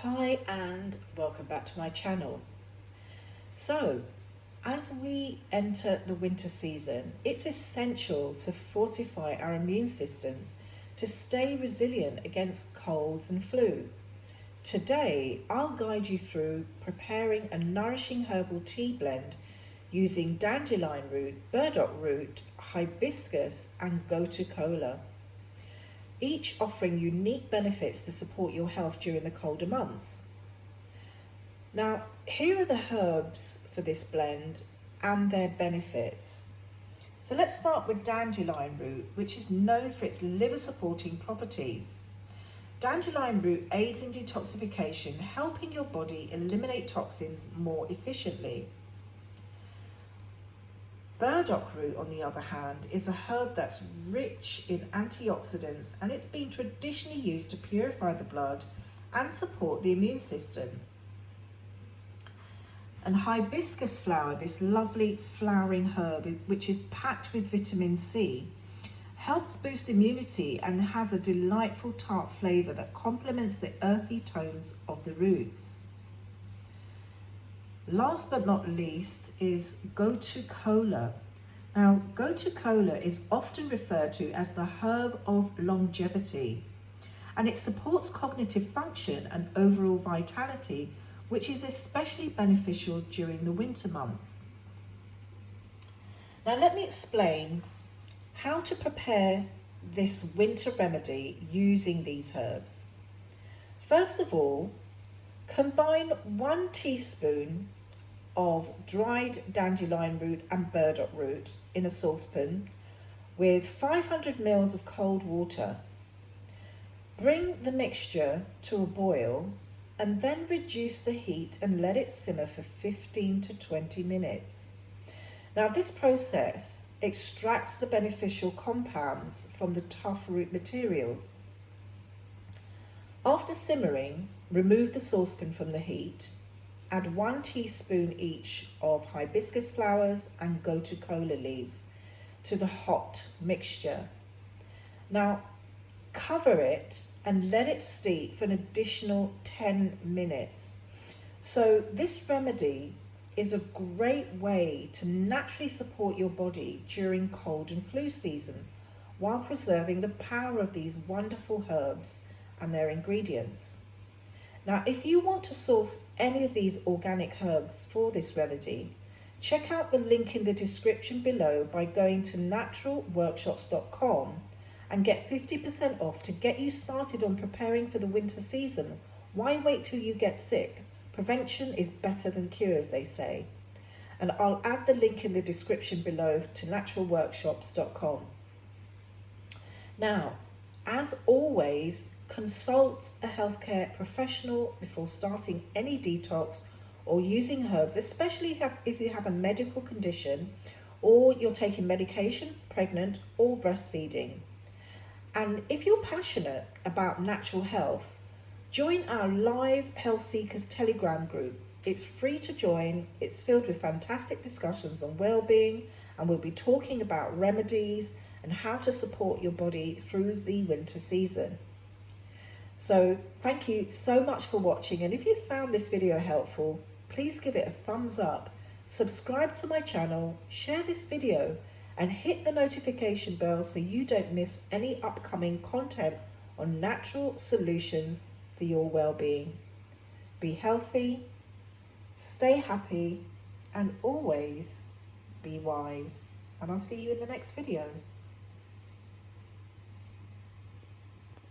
Hi and welcome back to my channel. So, as we enter the winter season, it's essential to fortify our immune systems to stay resilient against colds and flu. Today, I'll guide you through preparing a nourishing herbal tea blend using dandelion root, burdock root, hibiscus and gotu kola, each offering unique benefits to support your health during the colder months. Now, here are the herbs for this blend and their benefits. So let's start with dandelion root, which is known for its liver supporting properties. Dandelion root aids in detoxification, helping your body eliminate toxins more efficiently. Burdock root, on the other hand, is a herb that's rich in antioxidants, and it's been traditionally used to purify the blood and support the immune system. And hibiscus flower, this lovely flowering herb, which is packed with vitamin C, helps boost immunity and has a delightful tart flavour that complements the earthy tones of the roots. Last but not least is gotu kola. Now, gotu kola is often referred to as the herb of longevity, and it supports cognitive function and overall vitality, which is especially beneficial during the winter months. Now, let me explain how to prepare this winter remedy using these herbs. First of all, combine 1 teaspoon of dried dandelion root and burdock root in a saucepan with 500 ml of cold water. Bring the mixture to a boil and then reduce the heat and let it simmer for 15 to 20 minutes. Now, this process extracts the beneficial compounds from the tough root materials. After simmering, remove the saucepan from the heat. Add 1 teaspoon each of hibiscus flowers and gotu kola leaves to the hot mixture. Now, cover it and let it steep for an additional 10 minutes. So this remedy is a great way to naturally support your body during cold and flu season while preserving the power of these wonderful herbs and their ingredients. Now, if you want to source any of these organic herbs for this remedy, check out the link in the description below by going to naturalworkshops.com and get 50% off to get you started on preparing for the winter season. Why wait till you get sick? Prevention is better than cure, as they say. And I'll add the link in the description below to naturalworkshops.com. Now, as always, consult a healthcare professional before starting any detox or using herbs, especially if you have a medical condition or you're taking medication, pregnant or breastfeeding. And if you're passionate about natural health, join our live Health Seekers Telegram group. It's free to join. It's filled with fantastic discussions on well-being, and we'll be talking about remedies and how to support your body through the winter season. So thank you so much for watching, and if you found this video helpful, please give it a thumbs up, subscribe to my channel, share this video and hit the notification bell so you don't miss any upcoming content on natural solutions for your well-being. Be healthy, stay happy and always be wise, and I'll see you in the next video.